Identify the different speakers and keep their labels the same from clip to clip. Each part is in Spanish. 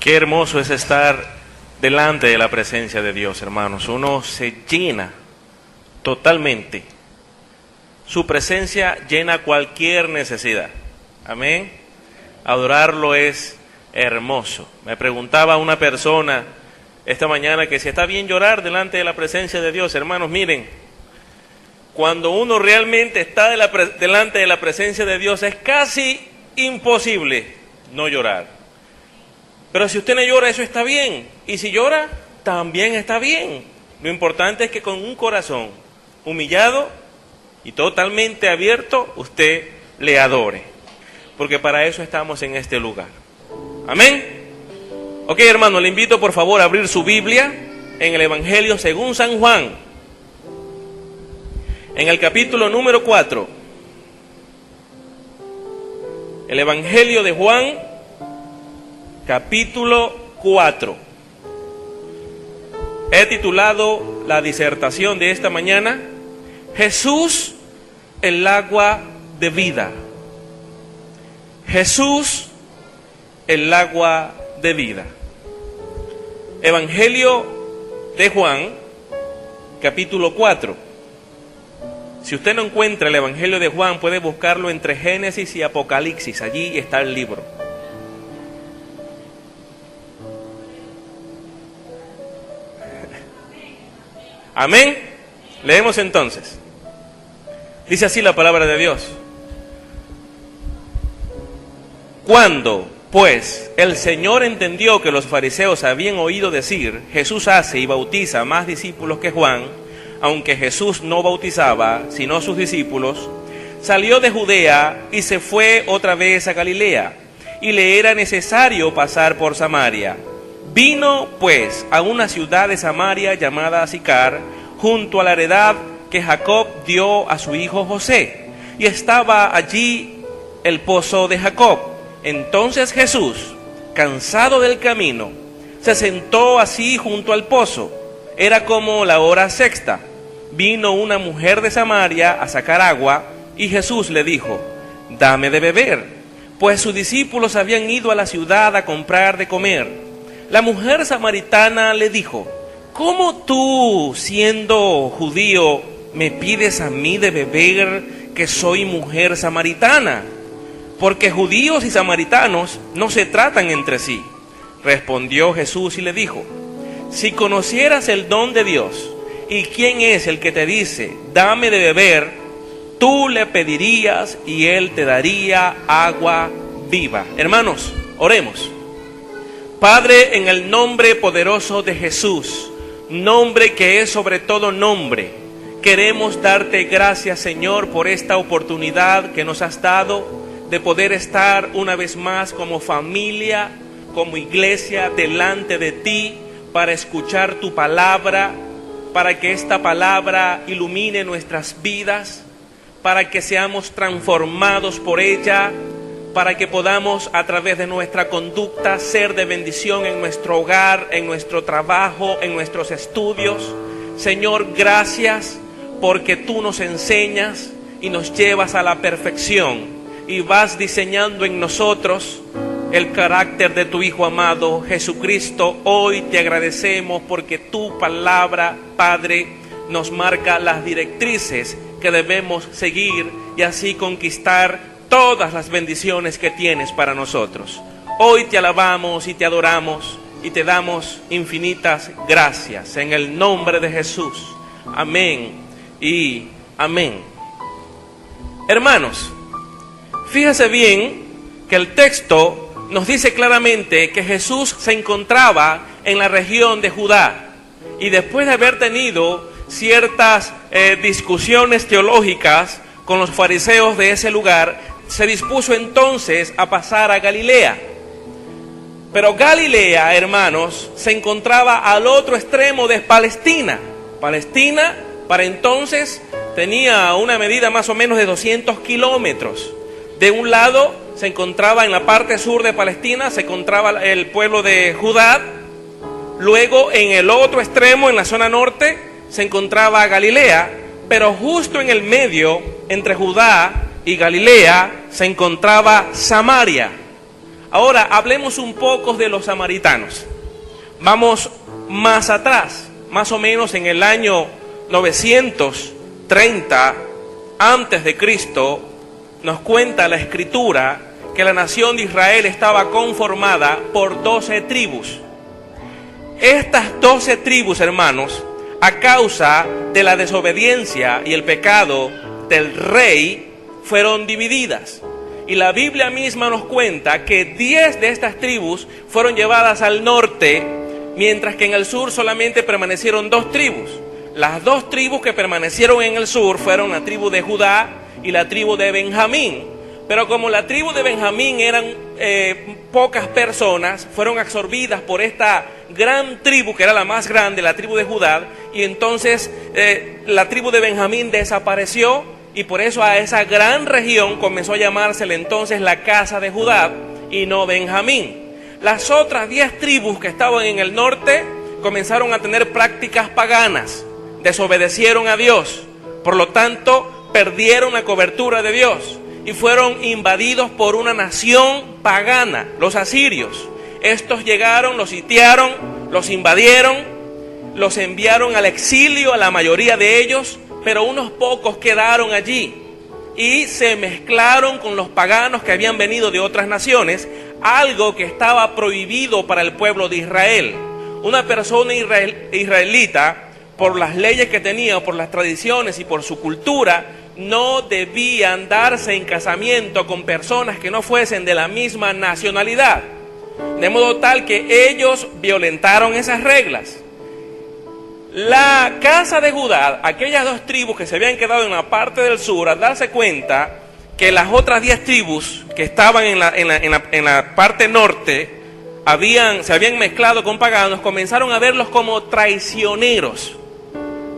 Speaker 1: Qué hermoso es estar delante de la presencia de Dios, hermanos. Uno se llena totalmente. Su presencia llena cualquier necesidad. Amén. Adorarlo es hermoso. Me preguntaba una persona esta mañana que si está bien llorar delante de la presencia de Dios. Hermanos, miren, cuando uno realmente está delante de la presencia de Dios es casi imposible no llorar. Pero si usted no llora, eso está bien. Y si llora, también está bien. Lo importante es que con un corazón humillado y totalmente abierto, usted le adore. Porque para eso estamos en este lugar. Amén. Ok, hermano, le invito por favor a abrir su Biblia en el Evangelio según San Juan. En el capítulo número 4. El Evangelio de Juan, capítulo 4. He titulado la disertación de esta mañana, Jesús, el agua de vida. Jesús, el agua de vida. Evangelio de Juan, capítulo 4. Si usted no encuentra el Evangelio de Juan, puede buscarlo entre Génesis y Apocalipsis. Allí está el libro. Amén. Leemos entonces. Dice así la palabra de Dios. Cuando, pues, el Señor entendió que los fariseos habían oído decir, Jesús hace y bautiza más discípulos que Juan, aunque Jesús no bautizaba, sino sus discípulos, salió de Judea y se fue otra vez a Galilea, y le era necesario pasar por Samaria. Vino, pues, a una ciudad de Samaria llamada Sicar, junto a la heredad que Jacob dio a su hijo José, y estaba allí el pozo de Jacob. Entonces Jesús, cansado del camino, se sentó así junto al pozo. Era como la hora sexta. Vino una mujer de Samaria a sacar agua, y Jesús le dijo, dame de beber, pues sus discípulos habían ido a la ciudad a comprar de comer. La mujer samaritana le dijo, ¿cómo tú, siendo judío, me pides a mí de beber, que soy mujer samaritana? Porque judíos y samaritanos no se tratan entre sí. Respondió Jesús y le dijo, si conocieras el don de Dios, y quién es el que te dice, dame de beber, tú le pedirías y él te daría agua viva. Hermanos, oremos. Padre, en el nombre poderoso de Jesús, nombre que es sobre todo nombre, queremos darte gracias, Señor, por esta oportunidad que nos has dado de poder estar una vez más como familia, como iglesia, delante de ti, para escuchar tu palabra, para que esta palabra ilumine nuestras vidas, para que seamos transformados por ella, para que podamos a través de nuestra conducta ser de bendición en nuestro hogar, en nuestro trabajo, en nuestros estudios. Señor, gracias porque tú nos enseñas y nos llevas a la perfección y vas diseñando en nosotros el carácter de tu Hijo amado Jesucristo. Hoy te agradecemos porque tu palabra, Padre, nos marca las directrices que debemos seguir y así conquistar todas las bendiciones que tienes para nosotros. Hoy te alabamos y te adoramos y te damos infinitas gracias en el nombre de Jesús. Amén y amén. Hermanos, fíjese bien que el texto nos dice claramente que Jesús se encontraba en la región de Judá y después de haber tenido ciertas discusiones teológicas con los fariseos de ese lugar, se dispuso entonces a pasar a Galilea. Pero Galilea, hermanos, se encontraba al otro extremo de Palestina. Palestina, para entonces, tenía una medida más o menos de 200 kilómetros. De un lado se encontraba en la parte sur de Palestina, se encontraba el pueblo de Judá. Luego en el otro extremo, en la zona norte, se encontraba Galilea. Pero justo en el medio, entre Judá y Galilea, se encontraba Samaria. Ahora hablemos un poco de los samaritanos. Vamos más atrás, más o menos en el año 930 antes de Cristo, nos cuenta la Escritura que la nación de Israel estaba conformada por 12 tribus. Estas 12 tribus, hermanos, a causa de la desobediencia y el pecado del rey, fueron divididas. Y la Biblia misma nos cuenta que 10 de estas tribus fueron llevadas al norte, mientras que en el sur solamente permanecieron 2 tribus. Las 2 tribus que permanecieron en el sur fueron la tribu de Judá y la tribu de Benjamín. Pero como la tribu de Benjamín eran pocas personas, fueron absorbidas por esta gran tribu, que era la más grande, la tribu de Judá, y entonces la tribu de Benjamín desapareció, y por eso a esa gran región comenzó a llamársele entonces la casa de Judá y no Benjamín. Las otras 10 tribus que estaban en el norte comenzaron a tener prácticas paganas, desobedecieron a Dios, por lo tanto perdieron la cobertura de Dios y fueron invadidos por una nación pagana, los asirios. Estos llegaron, los sitiaron, los invadieron, los enviaron al exilio a la mayoría de ellos, pero unos pocos quedaron allí y se mezclaron con los paganos que habían venido de otras naciones, algo que estaba prohibido para el pueblo de Israel. Una persona israelita, por las leyes que tenía, por las tradiciones y por su cultura, no debían darse en casamiento con personas que no fuesen de la misma nacionalidad. De modo tal que ellos violentaron esas reglas. La casa de Judá, aquellas 2 tribus que se habían quedado en la parte del sur, al darse cuenta que las otras 10 tribus que estaban en la parte norte se habían mezclado con paganos, comenzaron a verlos como traicioneros,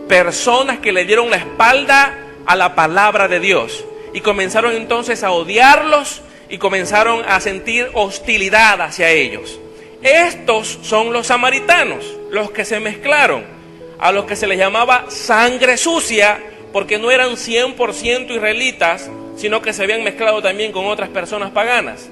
Speaker 1: personas que le dieron la espalda a la palabra de Dios, y comenzaron entonces a odiarlos y comenzaron a sentir hostilidad hacia ellos. Estos son los samaritanos, los que se mezclaron, a los que se les llamaba sangre sucia, porque no eran 100% israelitas, sino que se habían mezclado también con otras personas paganas.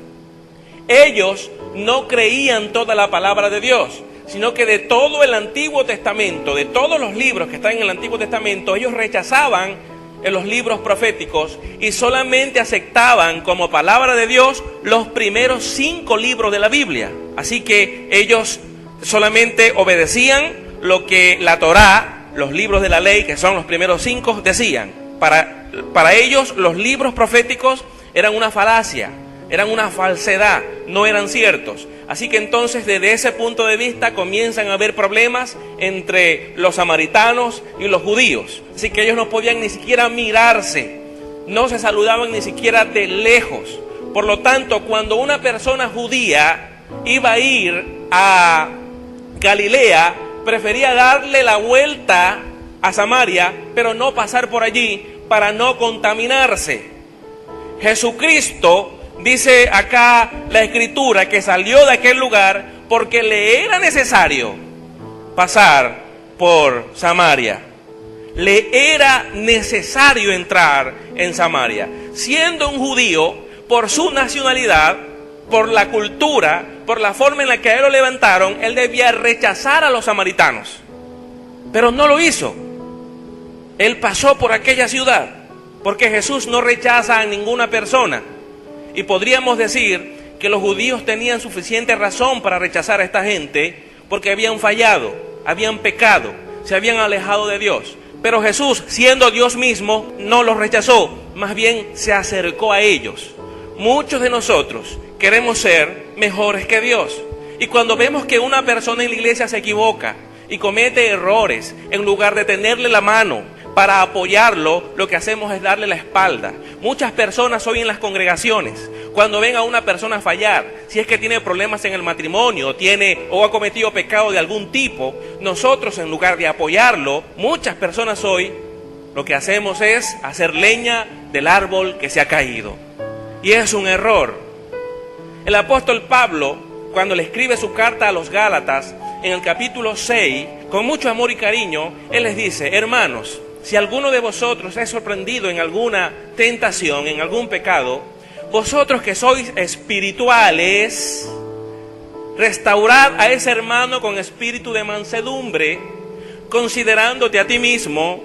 Speaker 1: Ellos no creían toda la palabra de Dios, sino que de todo el Antiguo Testamento, de todos los libros que están en el Antiguo Testamento, ellos rechazaban en los libros proféticos y solamente aceptaban como palabra de Dios los primeros 5 libros de la Biblia. Así que ellos solamente obedecían lo que la Torá, los libros de la ley, que son los primeros 5, decían. Para ellos los libros proféticos eran una falacia, eran una falsedad, no eran ciertos. Así que entonces desde ese punto de vista comienzan a haber problemas entre los samaritanos y los judíos. Así que ellos no podían ni siquiera mirarse, no se saludaban ni siquiera de lejos. Por lo tanto, cuando una persona judía iba a ir a Galilea, prefería darle la vuelta a Samaria, pero no pasar por allí para no contaminarse. Jesucristo, dice acá la Escritura, que salió de aquel lugar porque le era necesario pasar por Samaria. Le era necesario entrar en Samaria. Siendo un judío, por su nacionalidad, por la cultura, por la forma en la que a él lo levantaron, él debía rechazar a los samaritanos. Pero no lo hizo. Él pasó por aquella ciudad, porque Jesús no rechaza a ninguna persona. Y podríamos decir que los judíos tenían suficiente razón para rechazar a esta gente, porque habían fallado, habían pecado, se habían alejado de Dios. Pero Jesús, siendo Dios mismo, no los rechazó, más bien se acercó a ellos. Muchos de nosotros queremos ser mejores que Dios. Y cuando vemos que una persona en la iglesia se equivoca y comete errores, en lugar de tenerle la mano para apoyarlo, lo que hacemos es darle la espalda. Muchas personas hoy en las congregaciones, cuando ven a una persona fallar, si es que tiene problemas en el matrimonio, o ha cometido pecado de algún tipo, nosotros en lugar de apoyarlo, muchas personas hoy lo que hacemos es hacer leña del árbol que se ha caído. Y es un error. El apóstol Pablo, cuando le escribe su carta a los Gálatas, en el capítulo 6, con mucho amor y cariño, él les dice: hermanos, si alguno de vosotros es sorprendido en alguna tentación, en algún pecado, vosotros que sois espirituales, restaurad a ese hermano con espíritu de mansedumbre, considerándote a ti mismo,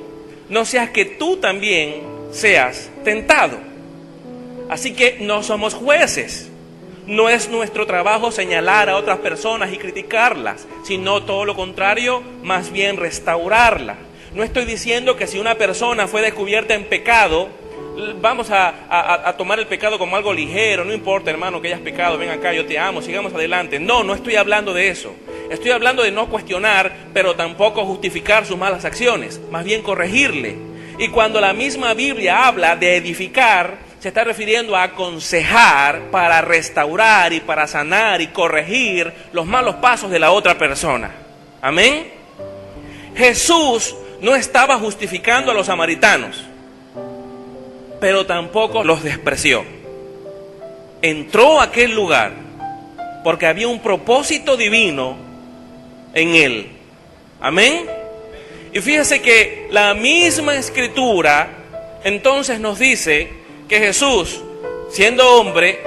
Speaker 1: no seas que tú también seas tentado. Así que no somos jueces. No es nuestro trabajo señalar a otras personas y criticarlas, sino todo lo contrario, más bien restaurarla. No estoy diciendo que si una persona fue descubierta en pecado, vamos a tomar el pecado como algo ligero. No importa, hermano, que hayas pecado, ven acá, yo te amo, sigamos adelante. No estoy hablando de eso. Estoy hablando de no cuestionar, pero tampoco justificar sus malas acciones, más bien corregirle. Y cuando la misma Biblia habla de edificar, se está refiriendo a aconsejar para restaurar y para sanar y corregir los malos pasos de la otra persona. Amén. Jesús no estaba justificando a los samaritanos, pero tampoco los despreció. Entró a aquel lugar porque había un propósito divino en él. Amén. Y fíjese que la misma Escritura entonces nos dice que Jesús, siendo hombre,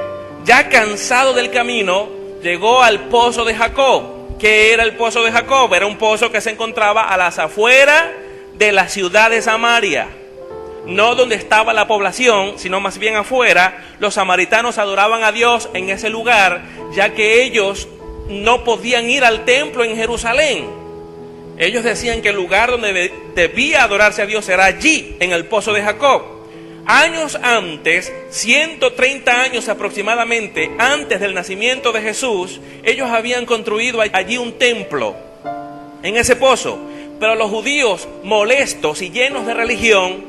Speaker 1: ya cansado del camino, llegó al pozo de Jacob. ¿Qué era el pozo de Jacob? Era un pozo que se encontraba a las afueras de la ciudad de Samaria. No donde estaba la población, sino más bien afuera. Los samaritanos adoraban a Dios en ese lugar, ya que ellos no podían ir al templo en Jerusalén. Ellos decían que el lugar donde debía adorarse a Dios era allí, en el pozo de Jacob. Años antes, 130 años aproximadamente antes del nacimiento de Jesús, ellos habían construido allí un templo, en ese pozo. Pero los judíos, molestos y llenos de religión,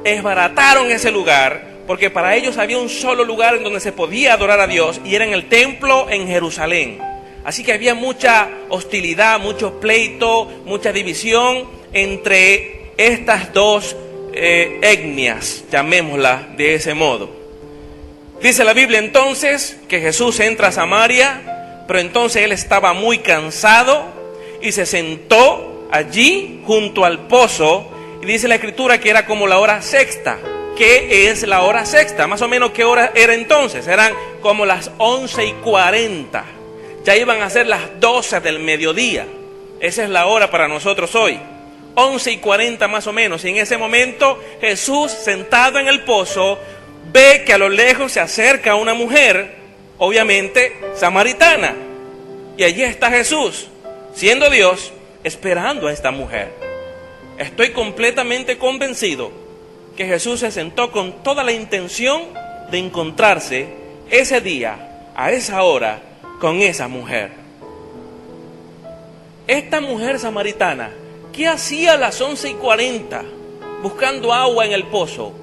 Speaker 1: desbarataron ese lugar, porque para ellos había un solo lugar en donde se podía adorar a Dios, y era en el templo en Jerusalén. Así que había mucha hostilidad, mucho pleito, mucha división entre estas dos etnias, llamémosla de ese modo. Dice la Biblia entonces que Jesús entra a Samaria, pero entonces él estaba muy cansado y se sentó allí junto al pozo, y dice la Escritura que era como la hora sexta. ¿Qué es la hora sexta? Más o menos, ¿qué hora era entonces? Eran como las 11:40. Ya iban a ser las 12 del mediodía. Esa es la hora para nosotros hoy. 11:40 más o menos. Y en ese momento Jesús, sentado en el pozo, ve que a lo lejos se acerca una mujer, obviamente samaritana. Y allí está Jesús, siendo Dios, esperando a esta mujer. Estoy completamente convencido que Jesús se sentó con toda la intención de encontrarse ese día, a esa hora, con esa mujer. Esta mujer samaritana, ¿qué hacía a las 11:40 buscando agua en el pozo?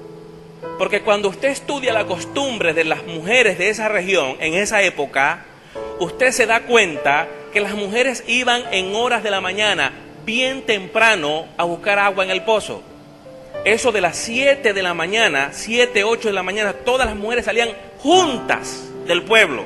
Speaker 1: Porque cuando usted estudia la costumbre de las mujeres de esa región, en esa época, usted se da cuenta que las mujeres iban en horas de la mañana, bien temprano, a buscar agua en el pozo. Eso de las 7 de la mañana, 7, 8 de la mañana, todas las mujeres salían juntas del pueblo.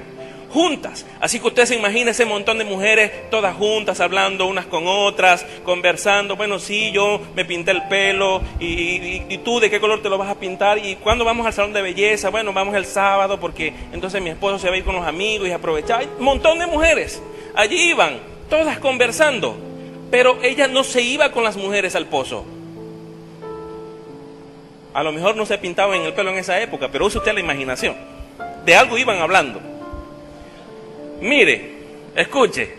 Speaker 1: Juntas, así que usted se imagina ese montón de mujeres todas juntas, hablando unas con otras, conversando. Bueno, sí, yo me pinté el pelo, y tú de qué color te lo vas a pintar, y cuándo vamos al salón de belleza. Bueno, vamos el sábado porque entonces mi esposo se va a ir con los amigos y aprovechar. Hay un montón de mujeres, allí iban, todas conversando, pero ella no se iba con las mujeres al pozo. A lo mejor no se pintaban en el pelo en esa época, pero use usted la imaginación, de algo iban hablando. Mire, escuche,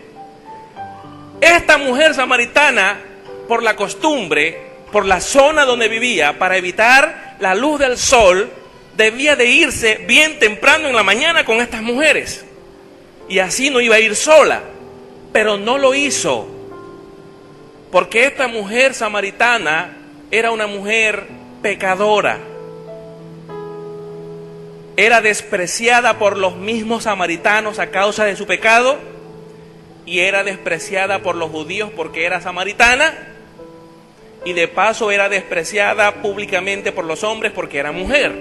Speaker 1: esta mujer samaritana, por la costumbre, por la zona donde vivía, para evitar la luz del sol, debía de irse bien temprano en la mañana con estas mujeres, y así no iba a ir sola. Pero no lo hizo, porque esta mujer samaritana era una mujer pecadora. Era despreciada por los mismos samaritanos a causa de su pecado, y era despreciada por los judíos porque era samaritana, y de paso era despreciada públicamente por los hombres porque era mujer.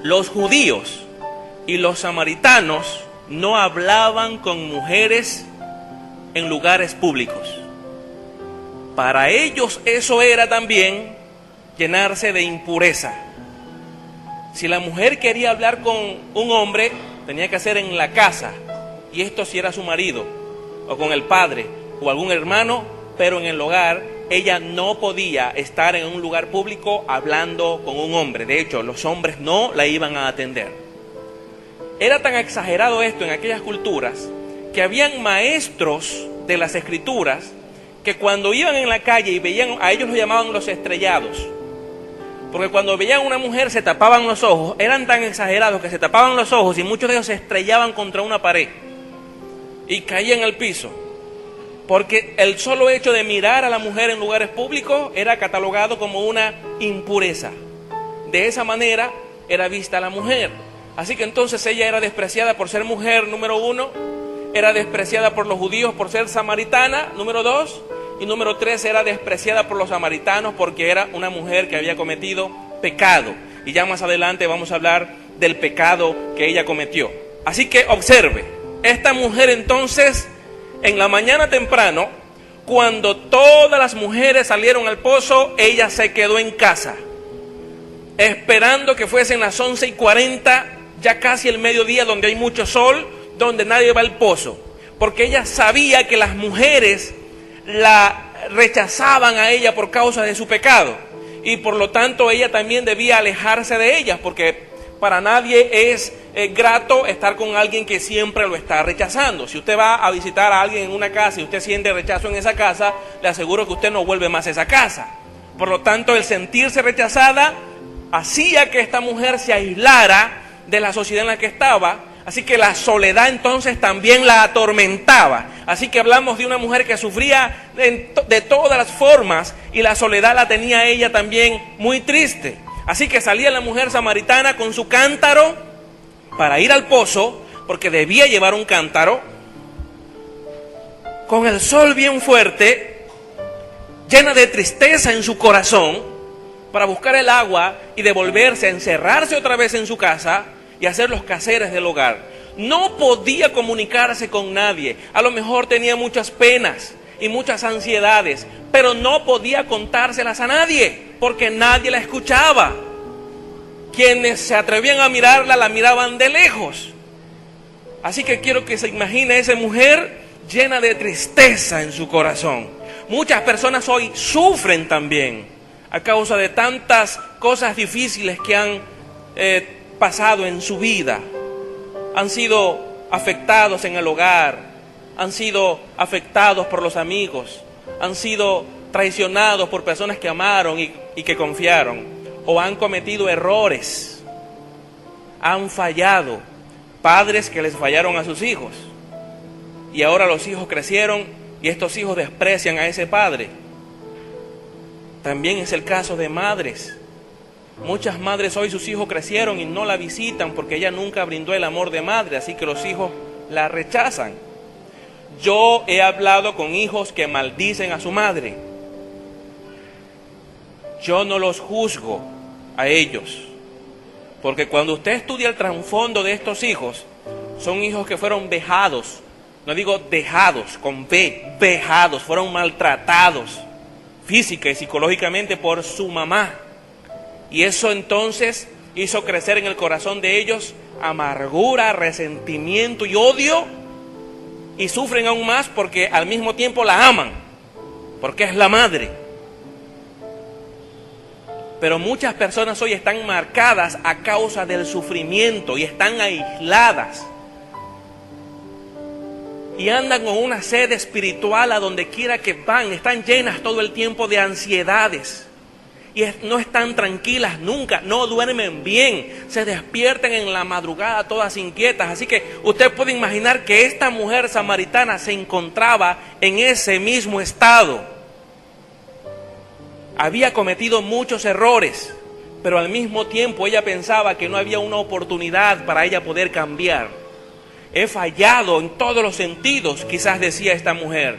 Speaker 1: Los judíos y los samaritanos no hablaban con mujeres en lugares públicos. Para ellos eso era también llenarse de impureza. Si la mujer quería hablar con un hombre, tenía que hacer en la casa, y esto si era su marido, o con el padre, o algún hermano, pero en el hogar ella no podía estar en un lugar público hablando con un hombre. De hecho, los hombres no la iban a atender. Era tan exagerado esto en aquellas culturas que habían maestros de las escrituras que cuando iban en la calle y veían, a ellos los llamaban los estrellados, porque cuando veían a una mujer se tapaban los ojos. Eran tan exagerados que se tapaban los ojos y muchos de ellos se estrellaban contra una pared y caían al piso, porque el solo hecho de mirar a la mujer en lugares públicos era catalogado como una impureza. De esa manera era vista la mujer. Así que entonces ella era despreciada por ser mujer, número 1, era despreciada por los judíos por ser samaritana, número 2, y número 3, era despreciada por los samaritanos porque era una mujer que había cometido pecado. Y ya más adelante vamos a hablar del pecado que ella cometió. Así que observe, esta mujer entonces, en la mañana temprano, cuando todas las mujeres salieron al pozo, ella se quedó en casa, esperando que fuesen las 11:40, ya casi el mediodía, donde hay mucho sol, donde nadie va al pozo, porque ella sabía que las mujeres la rechazaban a ella por causa de su pecado, y por lo tanto ella también debía alejarse de ellas, porque para nadie es grato estar con alguien que siempre lo está rechazando. Si usted va a visitar a alguien en una casa y usted siente rechazo en esa casa, le aseguro que usted no vuelve más a esa casa. Por lo tanto, el sentirse rechazada hacía que esta mujer se aislara de la sociedad en la que estaba. Así que la soledad entonces también la atormentaba. Así que hablamos de una mujer que sufría de todas las formas, y la soledad la tenía ella también muy triste. Así que salía la mujer samaritana con su cántaro para ir al pozo, porque debía llevar un cántaro, con el sol bien fuerte, llena de tristeza en su corazón, para buscar el agua y devolverse a encerrarse otra vez en su casa y hacer los quehaceres del hogar. No podía comunicarse con nadie. A lo mejor tenía muchas penas y muchas ansiedades, pero no podía contárselas a nadie, porque nadie la escuchaba. Quienes se atrevían a mirarla, la miraban de lejos. Así que quiero que se imagine a esa mujer llena de tristeza en su corazón. Muchas personas hoy sufren también a causa de tantas cosas difíciles que han pasado en su vida. Han sido afectados en el hogar, han sido afectados por los amigos, han sido traicionados por personas que amaron y que confiaron, o han cometido errores, han fallado, padres que les fallaron a sus hijos, y ahora los hijos crecieron y estos hijos desprecian a ese padre. También es el caso de madres. Muchas madres hoy, sus hijos crecieron y no la visitan porque ella nunca brindó el amor de madre, así que los hijos la rechazan. Yo he hablado con hijos que maldicen a su madre. Yo no los juzgo a ellos, porque cuando usted estudia el trasfondo de estos hijos, son hijos que fueron vejados, no digo dejados, con V, vejados, fueron maltratados física y psicológicamente por su mamá. Y eso entonces hizo crecer en el corazón de ellos amargura, resentimiento y odio, y sufren aún más porque al mismo tiempo la aman, porque es la madre. Pero muchas personas hoy están marcadas a causa del sufrimiento y están aisladas. Y andan con una sed espiritual a donde quiera que van, están llenas todo el tiempo de ansiedades. Y no están tranquilas nunca, no duermen bien, se despiertan en la madrugada todas inquietas. Así que usted puede imaginar que esta mujer samaritana se encontraba en ese mismo estado. Había cometido muchos errores, pero al mismo tiempo ella pensaba que no había una oportunidad para ella poder cambiar. He fallado en todos los sentidos, quizás decía esta mujer.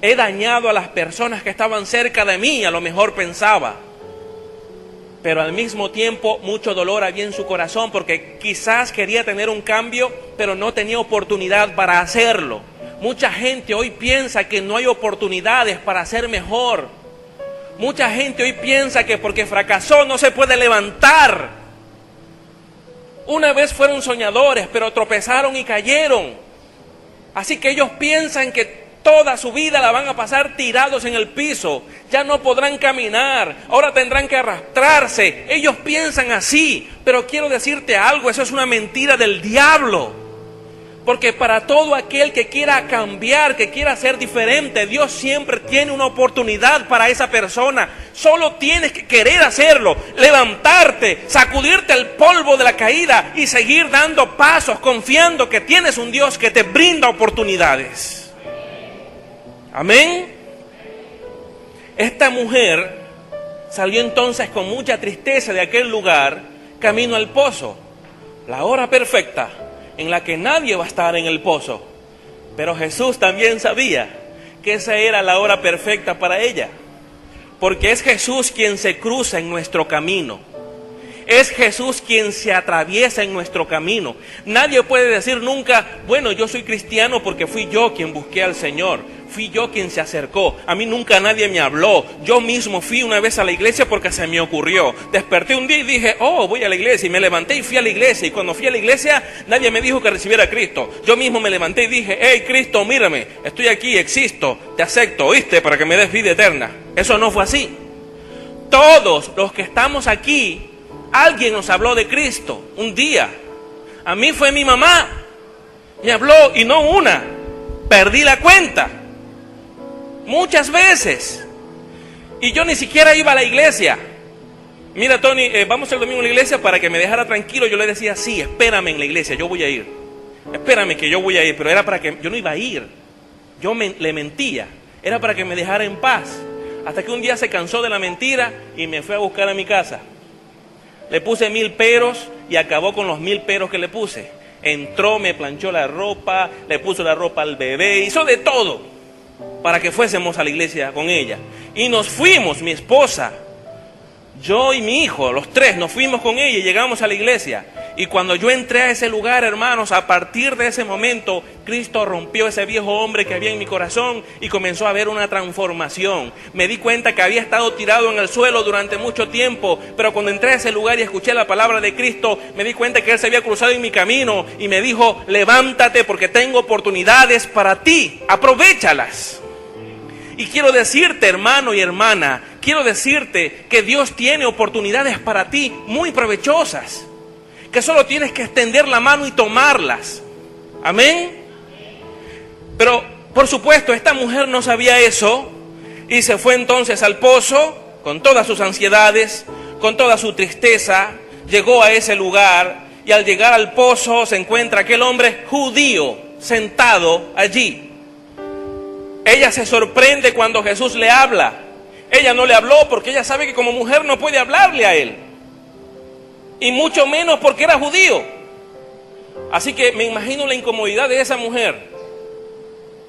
Speaker 1: He dañado a las personas que estaban cerca de mí, a lo mejor pensaba. Pero al mismo tiempo mucho dolor había en su corazón, porque quizás quería tener un cambio, pero no tenía oportunidad para hacerlo. Mucha gente hoy piensa que no hay oportunidades para ser mejor. Mucha gente hoy piensa que porque fracasó no se puede levantar. Una vez fueron soñadores, pero tropezaron y cayeron. Así que ellos piensan que toda su vida la van a pasar tirados en el piso. Ya no podrán caminar, ahora tendrán que arrastrarse. Ellos piensan así, pero quiero decirte algo, eso es una mentira del diablo. Porque para todo aquel que quiera cambiar, que quiera ser diferente, Dios siempre tiene una oportunidad para esa persona. Solo tienes que querer hacerlo, levantarte, sacudirte el polvo de la caída y seguir dando pasos, confiando que tienes un Dios que te brinda oportunidades. Amén. Esta mujer salió entonces con mucha tristeza de aquel lugar, camino al pozo. La hora perfecta en la que nadie va a estar en el pozo. Pero Jesús también sabía que esa era la hora perfecta para ella. Porque es Jesús quien se cruza en nuestro camino. Es Jesús quien se atraviesa en nuestro camino. Nadie puede decir nunca, bueno, yo soy cristiano porque fui yo quien busqué al Señor. Fui yo quien se acercó. A mí nunca nadie me habló. Yo mismo fui una vez a la iglesia porque se me ocurrió. Desperté un día y dije, oh, voy a la iglesia. Y me levanté y fui a la iglesia. Y cuando fui a la iglesia, nadie me dijo que recibiera a Cristo. Yo mismo me levanté y dije, hey, Cristo, mírame. Estoy aquí, existo, te acepto, ¿oíste? Para que me des vida eterna. Eso no fue así. Todos los que estamos aquí, alguien nos habló de Cristo un día. A mí fue mi mamá. Me habló y no una. Perdí la cuenta. Muchas veces. Y yo ni siquiera iba a la iglesia. Mira, Tony, vamos el domingo a la iglesia para que me dejara tranquilo. Yo le decía, sí, espérame en la iglesia, yo voy a ir. Espérame que yo voy a ir. Pero era para que yo no iba a ir. Le mentía. Era para que me dejara en paz. Hasta que un día se cansó de la mentira y me fue a buscar a mi casa. Le puse 1000 peros y acabó con los 1000 peros que le puse. Entró, me planchó la ropa, le puso la ropa al bebé, hizo de todo para que fuésemos a la iglesia con ella. Y nos fuimos, mi esposa, yo y mi hijo, los tres, nos fuimos con ella y llegamos a la iglesia. Y cuando yo entré a ese lugar, hermanos, a partir de ese momento, Cristo rompió ese viejo hombre que había en mi corazón y comenzó a haber una transformación. Me di cuenta que había estado tirado en el suelo durante mucho tiempo, pero cuando entré a ese lugar y escuché la palabra de Cristo, me di cuenta que Él se había cruzado en mi camino y me dijo, levántate porque tengo oportunidades para ti, aprovéchalas. Y quiero decirte, hermano y hermana, quiero decirte que Dios tiene oportunidades para ti muy provechosas, que solo tienes que extender la mano y tomarlas. Amén. Pero, por supuesto, esta mujer no sabía eso y se fue entonces al pozo con todas sus ansiedades, con toda su tristeza. Llegó a ese lugar y al llegar al pozo se encuentra aquel hombre judío sentado allí. Ella se sorprende cuando Jesús le habla. Ella no le habló porque ella sabe que como mujer no puede hablarle a él. Y mucho menos porque era judío. Así que me imagino la incomodidad de esa mujer.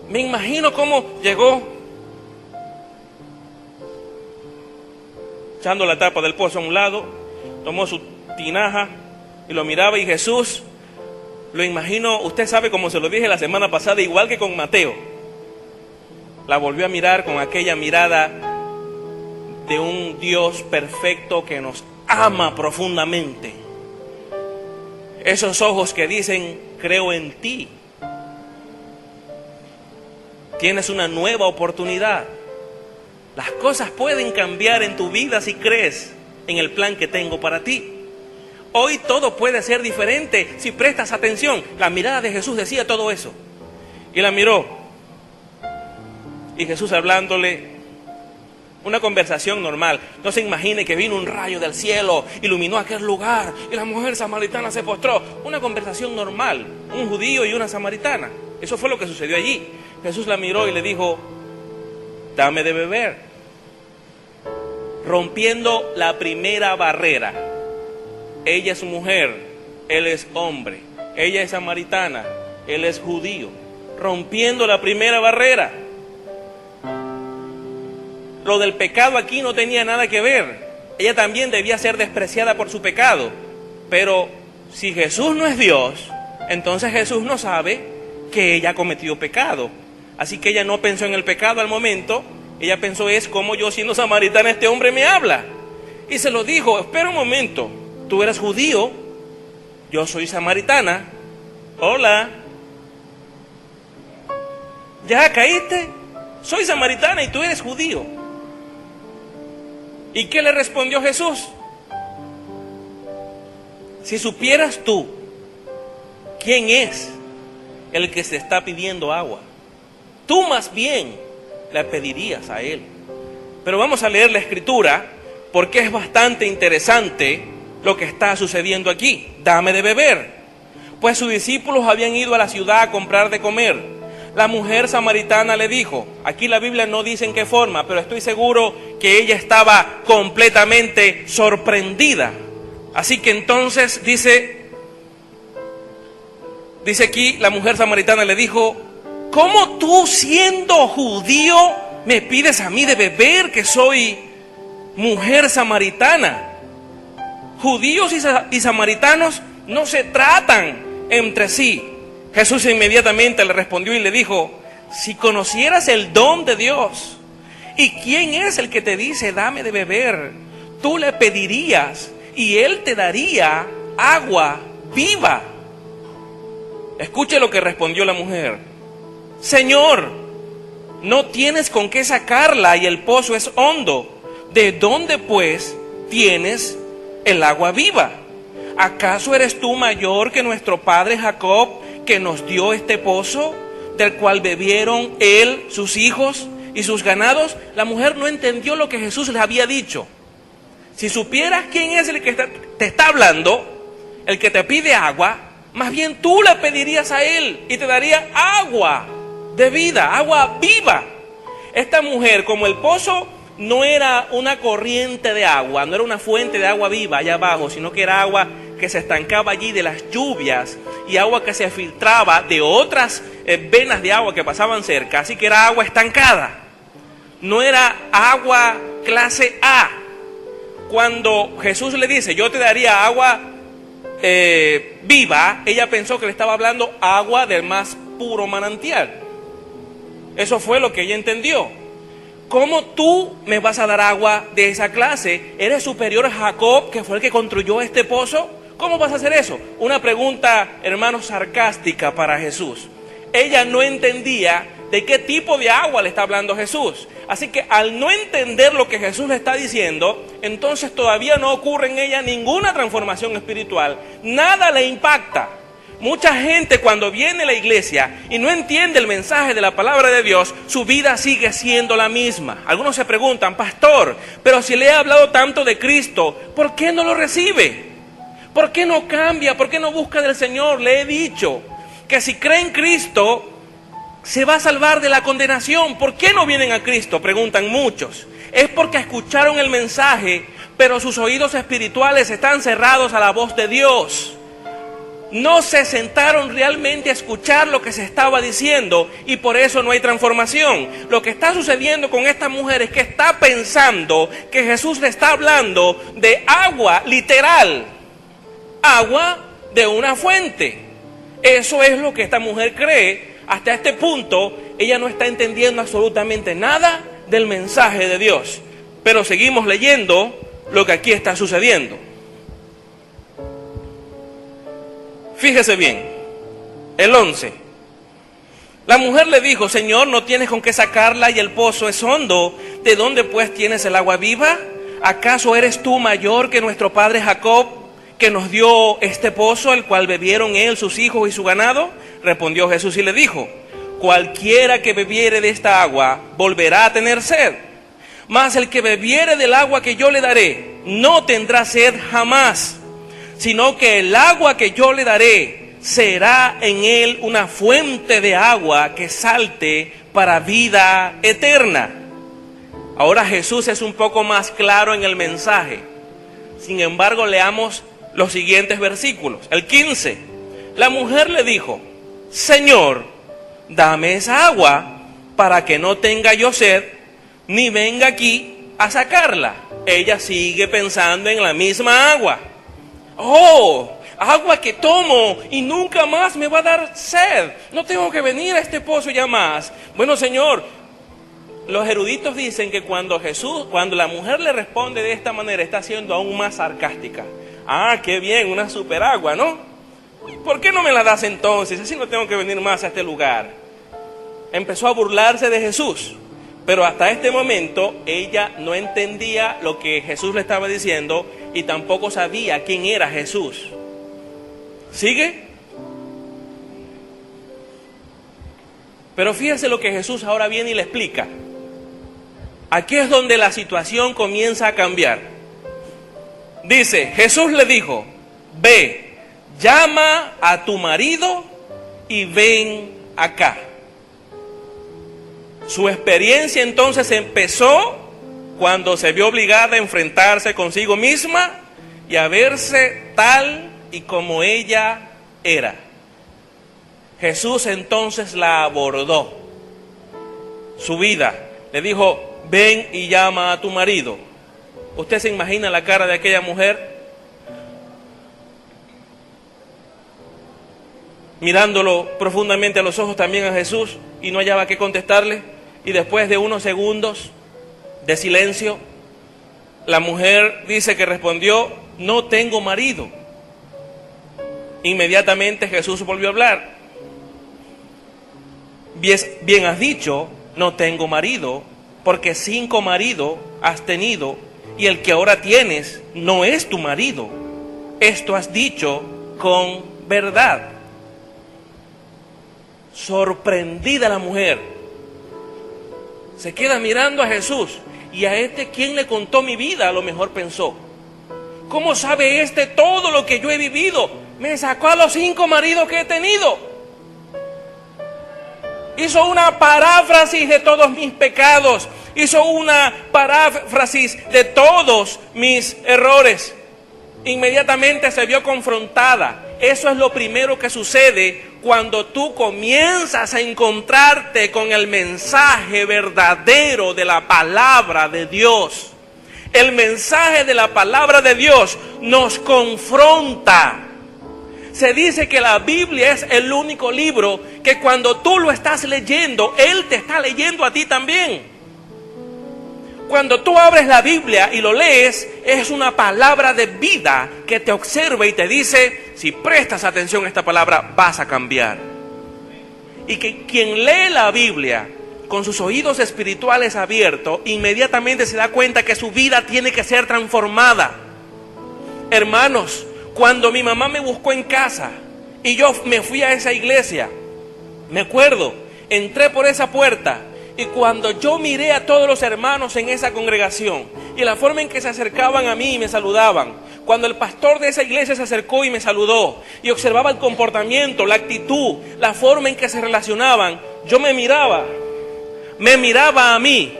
Speaker 1: Me imagino cómo llegó echando la tapa del pozo a un lado, tomó su tinaja y lo miraba y Jesús, lo imagino, usted sabe como se lo dije la semana pasada, igual que con Mateo. La volvió a mirar con aquella mirada de un Dios perfecto que nos ama profundamente. Esos ojos que dicen, creo en ti. Tienes una nueva oportunidad. Las cosas pueden cambiar en tu vida si crees en el plan que tengo para ti. Hoy todo puede ser diferente si prestas atención. La mirada de Jesús decía todo eso. Y la miró. Y Jesús hablándole, una conversación normal. No se imagine que vino un rayo del cielo, iluminó aquel lugar y la mujer samaritana se postró. Una conversación normal, un judío y una samaritana. Eso fue lo que sucedió allí. Jesús la miró y le dijo, dame de beber. Rompiendo la primera barrera. Ella es mujer, él es hombre. Ella es samaritana, él es judío. Rompiendo la primera barrera. Lo del pecado aquí no tenía nada que ver. Ella también debía ser despreciada por su pecado. Pero si Jesús no es Dios, entonces Jesús no sabe que ella cometió pecado. Así que ella no pensó en el pecado al momento. Ella pensó es como yo siendo samaritana este hombre me habla. Y se lo dijo, espera un momento, tú eres judío yo soy samaritana. Hola. ¿Ya caíste? Soy samaritana y tú eres judío. ¿Y qué le respondió Jesús? Si supieras tú quién es el que se está pidiendo agua, tú más bien le pedirías a él. Pero vamos a leer la escritura porque es bastante interesante lo que está sucediendo aquí. Dame de beber. Pues sus discípulos habían ido a la ciudad a comprar de comer. La mujer samaritana le dijo, aquí la Biblia no dice en qué forma, pero estoy seguro que ella estaba completamente sorprendida. Así que entonces dice aquí, la mujer samaritana le dijo, ¿cómo tú siendo judío me pides a mí de beber, que soy mujer samaritana? Judíos y samaritanos no se tratan entre sí. Jesús inmediatamente le respondió y le dijo, si conocieras el don de Dios y quién es el que te dice dame de beber, tú le pedirías y él te daría agua viva. Escuche lo que respondió la mujer. Señor, no tienes con qué sacarla y el pozo es hondo. ¿De dónde pues tienes el agua viva? ¿Acaso eres tú mayor que nuestro padre Jacob, que nos dio este pozo, del cual bebieron él, sus hijos y sus ganados? La mujer no entendió lo que Jesús le había dicho. Si supieras quién es el que te está hablando, el que te pide agua, más bien tú le pedirías a él y te daría agua de vida, agua viva. Esta mujer, como el pozo no era una corriente de agua, no era una fuente de agua viva allá abajo, sino que era agua que se estancaba allí de las lluvias y agua que se filtraba de otras venas de agua que pasaban cerca, así que era agua estancada, no era agua clase A. Cuando Jesús le dice, yo te daría agua viva, ella pensó que le estaba hablando agua del más puro manantial. Eso fue lo que ella entendió. ¿Cómo tú me vas a dar agua de esa clase? ¿Eres superior a Jacob, que fue el que construyó este pozo? ¿Cómo vas a hacer eso? Una pregunta, hermano, sarcástica para Jesús. Ella no entendía de qué tipo de agua le está hablando Jesús. Así que al no entender lo que Jesús le está diciendo, entonces todavía no ocurre en ella ninguna transformación espiritual. Nada le impacta. Mucha gente cuando viene a la iglesia y no entiende el mensaje de la palabra de Dios, su vida sigue siendo la misma. Algunos se preguntan, pastor, pero si le he hablado tanto de Cristo, ¿por qué no lo recibe? ¿Por qué no cambia? ¿Por qué no busca del Señor? Le he dicho que si cree en Cristo, se va a salvar de la condenación. ¿Por qué no vienen a Cristo? Preguntan muchos. Es porque escucharon el mensaje, pero sus oídos espirituales están cerrados a la voz de Dios. No se sentaron realmente a escuchar lo que se estaba diciendo y por eso no hay transformación. Lo que está sucediendo con esta mujer es que está pensando que Jesús le está hablando de agua literal, agua de una fuente. Eso es lo que esta mujer cree. Hasta este punto ella no está entendiendo absolutamente nada del mensaje de Dios. Pero seguimos leyendo lo que aquí está sucediendo. Fíjese bien, el 11. La mujer le dijo, Señor, no tienes con qué sacarla y el pozo es hondo. ¿De dónde pues tienes el agua viva? ¿Acaso eres tú mayor que nuestro padre Jacob, que nos dio este pozo, el cual bebieron él, sus hijos y su ganado? Respondió Jesús y le dijo, cualquiera que bebiere de esta agua volverá a tener sed. Mas el que bebiere del agua que yo le daré no tendrá sed jamás, sino que el agua que yo le daré será en él una fuente de agua que salte para vida eterna. Ahora Jesús es un poco más claro en el mensaje. Sin embargo, leamos los siguientes versículos. El 15. La mujer le dijo, Señor, dame esa agua para que no tenga yo sed, ni venga aquí a sacarla. Ella sigue pensando en la misma agua. Oh, agua que tomo y nunca más me va a dar sed. No tengo que venir a este pozo ya más. Bueno, Señor, los eruditos dicen que cuando la mujer le responde de esta manera, está siendo aún más sarcástica. Ah, qué bien, una super agua, ¿no? ¿Por qué no me la das entonces? Así no tengo que venir más a este lugar. Empezó a burlarse de Jesús. Pero hasta este momento ella no entendía lo que Jesús le estaba diciendo y tampoco sabía quién era Jesús. ¿Sigue? Pero fíjese lo que Jesús ahora viene y le explica. Aquí es donde la situación comienza a cambiar. Dice, Jesús le dijo, ve, llama a tu marido y ven acá. Su experiencia entonces empezó cuando se vio obligada a enfrentarse consigo misma y a verse tal y como ella era. Jesús entonces la abordó, su vida, le dijo, ven y llama a tu marido. ¿Usted se imagina la cara de aquella mujer? Mirándolo profundamente a los ojos también a Jesús y no hallaba qué contestarle. Y después de unos segundos de silencio, la mujer dice que respondió, no tengo marido. Inmediatamente Jesús volvió a hablar. Bien has dicho, no tengo marido, porque 5 maridos has tenido y el que ahora tienes no es tu marido. Esto has dicho con verdad. Sorprendida la mujer, se queda mirando a Jesús. Y a este, ¿quién le contó mi vida? A lo mejor pensó. ¿Cómo sabe este todo lo que yo he vivido? Me sacó a los 5 maridos que he tenido. Hizo una paráfrasis de todos mis pecados. Hizo una paráfrasis de todos mis errores. Inmediatamente se vio confrontada. Eso es lo primero que sucede cuando tú comienzas a encontrarte con el mensaje verdadero de la palabra de Dios. El mensaje de la palabra de Dios nos confronta. Se dice que la Biblia es el único libro que cuando tú lo estás leyendo, Él te está leyendo a ti también. Cuando tú abres la Biblia y lo lees, es una palabra de vida que te observa y te dice, si prestas atención a esta palabra, vas a cambiar. Y que quien lee la Biblia con sus oídos espirituales abiertos, inmediatamente se da cuenta que su vida tiene que ser transformada. Hermanos, cuando mi mamá me buscó en casa y yo me fui a esa iglesia, me acuerdo, entré por esa puerta. Y cuando yo miré a todos los hermanos en esa congregación y la forma en que se acercaban a mí y me saludaban, cuando el pastor de esa iglesia se acercó y me saludó y observaba el comportamiento, la actitud, la forma en que se relacionaban, yo me miraba a mí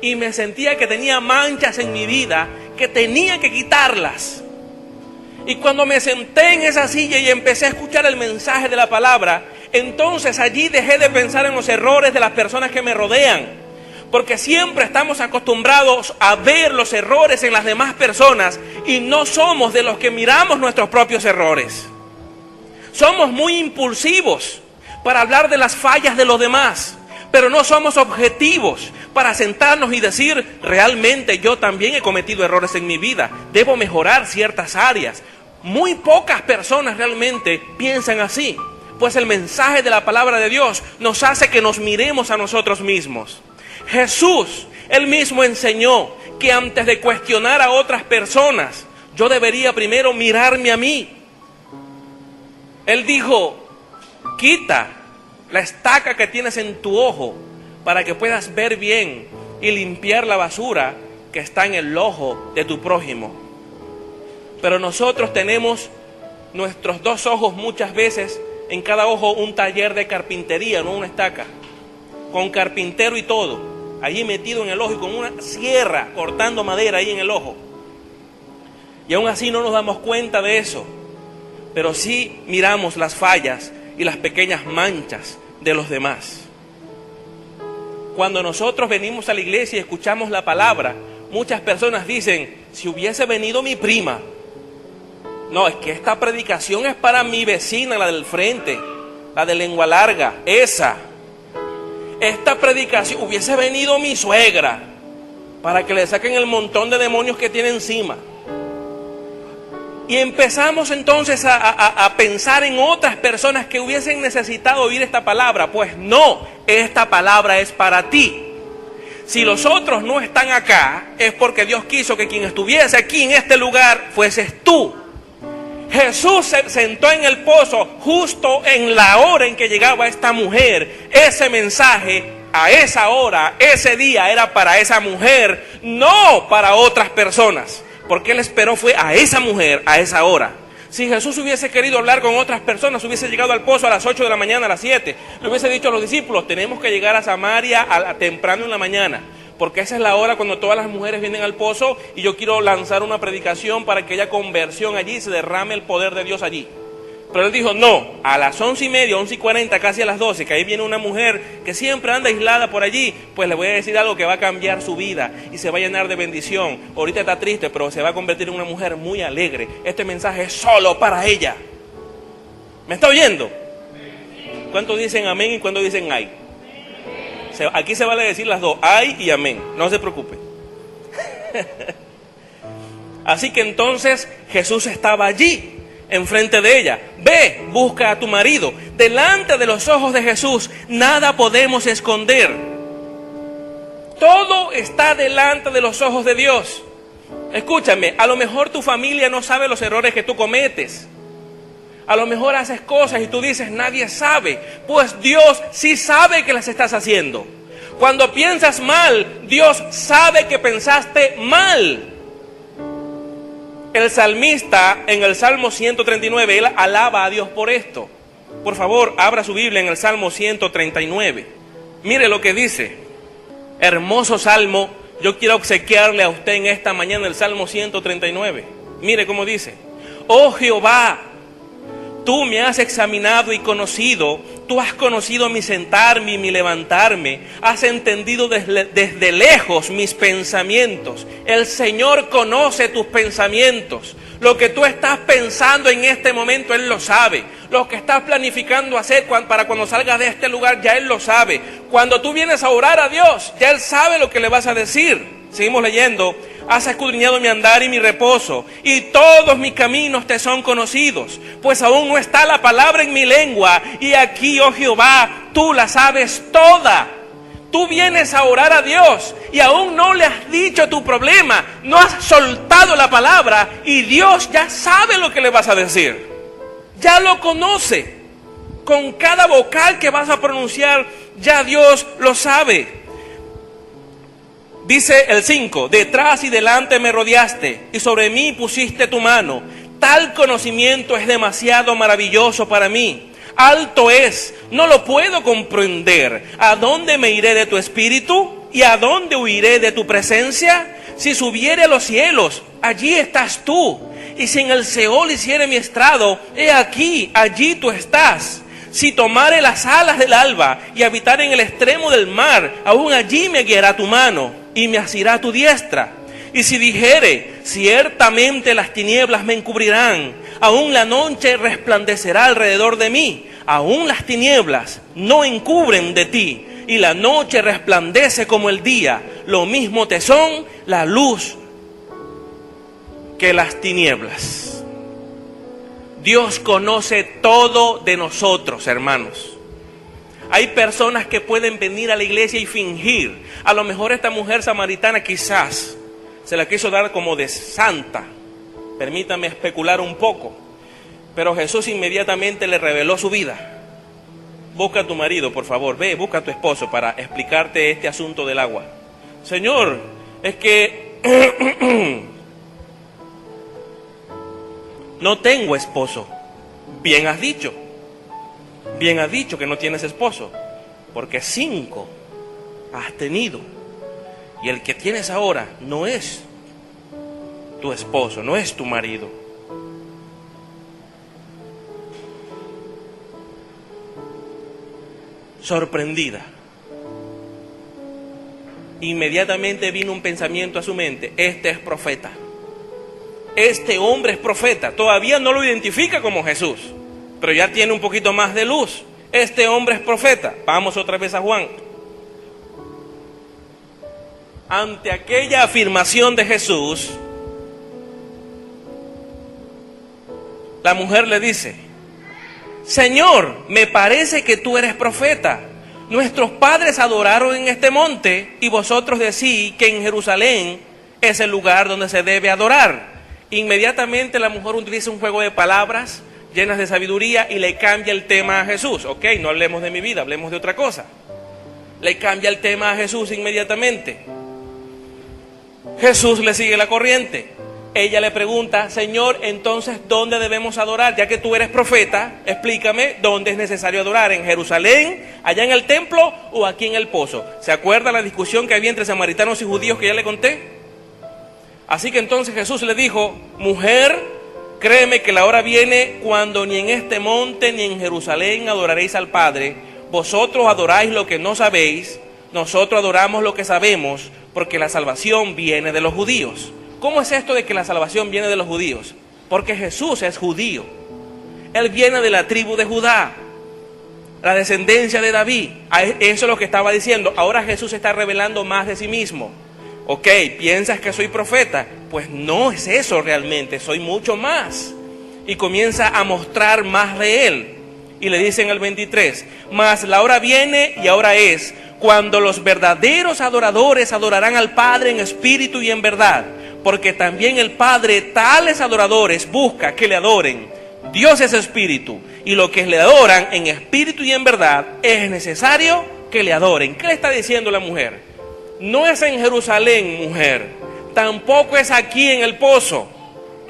Speaker 1: y me sentía que tenía manchas en mi vida que tenía que quitarlas. Y cuando me senté en esa silla y empecé a escuchar el mensaje de la palabra, entonces allí dejé de pensar en los errores de las personas que me rodean, porque siempre estamos acostumbrados a ver los errores en las demás personas y no somos de los que miramos nuestros propios errores. Somos muy impulsivos para hablar de las fallas de los demás, pero no somos objetivos para sentarnos y decir, realmente yo también he cometido errores en mi vida, debo mejorar ciertas áreas. Muy pocas personas realmente piensan así. Pues el mensaje de la palabra de Dios nos hace que nos miremos a nosotros mismos. Jesús, Él mismo enseñó que antes de cuestionar a otras personas, yo debería primero mirarme a mí. Él dijo, quita la estaca que tienes en tu ojo para que puedas ver bien y limpiar la basura que está en el ojo de tu prójimo. Pero nosotros tenemos nuestros 2 ojos muchas veces, en cada ojo un taller de carpintería, no una estaca, con carpintero y todo, allí metido en el ojo y con una sierra cortando madera ahí en el ojo. Y aún así no nos damos cuenta de eso, pero sí miramos las fallas y las pequeñas manchas de los demás. Cuando nosotros venimos a la iglesia y escuchamos la palabra, muchas personas dicen, si hubiese venido mi prima. No, es que esta predicación es para mi vecina, la del frente, la de lengua larga, esa. Esta predicación, hubiese venido mi suegra, para que le saquen el montón de demonios que tiene encima. Y empezamos entonces a pensar en otras personas que hubiesen necesitado oír esta palabra. Pues no, esta palabra es para ti. Si los otros no están acá, es porque Dios quiso que quien estuviese aquí en este lugar fueses tú. Jesús se sentó en el pozo justo en la hora en que llegaba esta mujer. Ese mensaje a esa hora, ese día, era para esa mujer, no para otras personas. Porque Él esperó fue a esa mujer, a esa hora. Si Jesús hubiese querido hablar con otras personas, hubiese llegado al pozo a las 8 de la mañana, a las 7. Le hubiese dicho a los discípulos, tenemos que llegar a Samaria temprano en la mañana. Porque esa es la hora cuando todas las mujeres vienen al pozo y yo quiero lanzar una predicación para que haya conversión allí, se derrame el poder de Dios allí. Pero Él dijo, no, a las 11:30, 11:40, casi a las 12, que ahí viene una mujer que siempre anda aislada por allí, pues le voy a decir algo que va a cambiar su vida y se va a llenar de bendición. Ahorita está triste, pero se va a convertir en una mujer muy alegre. Este mensaje es solo para ella. ¿Me está oyendo? ¿Cuántos dicen amén y cuántos dicen ay? Aquí se vale decir las dos, ay y amén, no se preocupe. Así que entonces Jesús estaba allí, enfrente de ella. Ve, busca a tu marido. Delante de los ojos de Jesús nada podemos esconder. Todo está delante de los ojos de Dios. Escúchame, a lo mejor tu familia no sabe los errores que tú cometes. A lo mejor haces cosas y tú dices, nadie sabe. Pues Dios sí sabe que las estás haciendo. Cuando piensas mal, Dios sabe que pensaste mal. El salmista en el Salmo 139, él alaba a Dios por esto. Por favor, abra su Biblia en el Salmo 139. Mire lo que dice. Hermoso salmo. Yo quiero obsequiarle a usted en esta mañana el Salmo 139. Mire cómo dice. Oh Jehová, tú me has examinado y conocido, tú has conocido mi sentarme y mi levantarme, has entendido desde lejos mis pensamientos. El Señor conoce tus pensamientos. Lo que tú estás pensando en este momento, Él lo sabe. Lo que estás planificando hacer para cuando salgas de este lugar, ya Él lo sabe. Cuando tú vienes a orar a Dios, ya Él sabe lo que le vas a decir. Seguimos leyendo. Has escudriñado mi andar y mi reposo, y todos mis caminos te son conocidos, pues aún no está la palabra en mi lengua, y aquí, oh Jehová, tú la sabes toda. Tú vienes a orar a Dios, y aún no le has dicho tu problema, no has soltado la palabra, y Dios ya sabe lo que le vas a decir. Ya lo conoce. Con cada vocal que vas a pronunciar, ya Dios lo sabe. Dice el 5, detrás y delante me rodeaste y sobre mí pusiste tu mano. Tal conocimiento es demasiado maravilloso para mí. Alto es, no lo puedo comprender. ¿A dónde me iré de tu espíritu? ¿Y a dónde huiré de tu presencia? Si subiere a los cielos, allí estás tú. Y si en el Seol hiciere mi estrado, he aquí, allí tú estás. Si tomare las alas del alba y habitar en el extremo del mar, aún allí me guiará tu mano y me asirá tu diestra. Y si dijere, ciertamente las tinieblas me encubrirán, aún la noche resplandecerá alrededor de mí. Aún las tinieblas no encubren de ti, y la noche resplandece como el día. Lo mismo te son la luz que las tinieblas. Dios conoce todo de nosotros, hermanos. Hay personas que pueden venir a la iglesia y fingir. A lo mejor esta mujer samaritana quizás se la quiso dar como de santa. Permítame especular un poco. Pero Jesús inmediatamente le reveló su vida. Busca a tu marido, por favor. Ve, busca a tu esposo para explicarte este asunto del agua. Señor, es que no tengo esposo. Bien has dicho. Bien has dicho que no tienes esposo. Porque 5 has tenido. Y el que tienes ahora no es tu esposo, no es tu marido. Sorprendida. Inmediatamente vino un pensamiento a su mente. Este es profeta. Este hombre es profeta. Todavía no lo identifica como Jesús, pero ya tiene un poquito más de luz. Este hombre es profeta. Vamos otra vez a Juan. Ante aquella afirmación de Jesús, La mujer le dice: Señor, me parece que tú eres profeta. Nuestros padres adoraron en este monte y vosotros decís que en Jerusalén es el lugar donde se debe adorar. Inmediatamente la mujer utiliza un juego de palabras llenas de sabiduría y le cambia el tema a Jesús. Ok, no hablemos de mi vida, hablemos de otra cosa. Le cambia el tema a Jesús inmediatamente. Jesús le sigue la corriente. Ella le pregunta: Señor, entonces, ¿dónde debemos adorar? Ya que tú eres profeta, explícame dónde es necesario adorar. ¿En Jerusalén, allá en el templo o aquí en el pozo? ¿Se acuerda la discusión que había entre samaritanos y judíos que ya le conté? Así que entonces Jesús le dijo: mujer, créeme que la hora viene cuando ni en este monte ni en Jerusalén adoraréis al Padre. Vosotros adoráis lo que no sabéis, nosotros adoramos lo que sabemos, porque la salvación viene de los judíos. ¿Cómo es esto de que la salvación viene de los judíos? Porque Jesús es judío. Él viene de la tribu de Judá, la descendencia de David. Eso es lo que estaba diciendo. Ahora Jesús está revelando más de sí mismo. Ok, ¿piensas que soy profeta? Pues no es eso realmente, soy mucho más. Y comienza a mostrar más de él. Y le dice en el 23: mas la hora viene y ahora es, cuando los verdaderos adoradores adorarán al Padre en espíritu y en verdad. Porque también el Padre tales adoradores busca que le adoren. Dios es espíritu, y los que le adoran en espíritu y en verdad es necesario que le adoren. ¿Qué le está diciendo la mujer? No es en Jerusalén, mujer, tampoco es aquí en el pozo,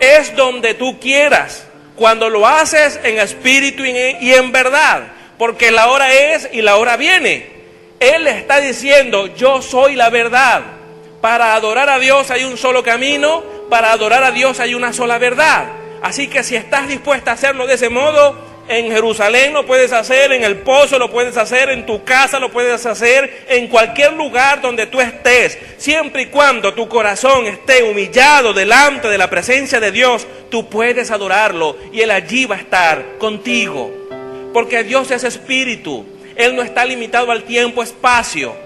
Speaker 1: es donde tú quieras, cuando lo haces en espíritu y en verdad, porque la hora es y la hora viene. Él le está diciendo: yo soy la verdad. Para adorar a Dios hay un solo camino, para adorar a Dios hay una sola verdad. Así que si estás dispuesta a hacerlo de ese modo, en Jerusalén lo puedes hacer, en el pozo lo puedes hacer, en tu casa lo puedes hacer, en cualquier lugar donde tú estés. Siempre y cuando tu corazón esté humillado delante de la presencia de Dios, tú puedes adorarlo y Él allí va a estar contigo. Porque Dios es espíritu, Él no está limitado al tiempo, espacio.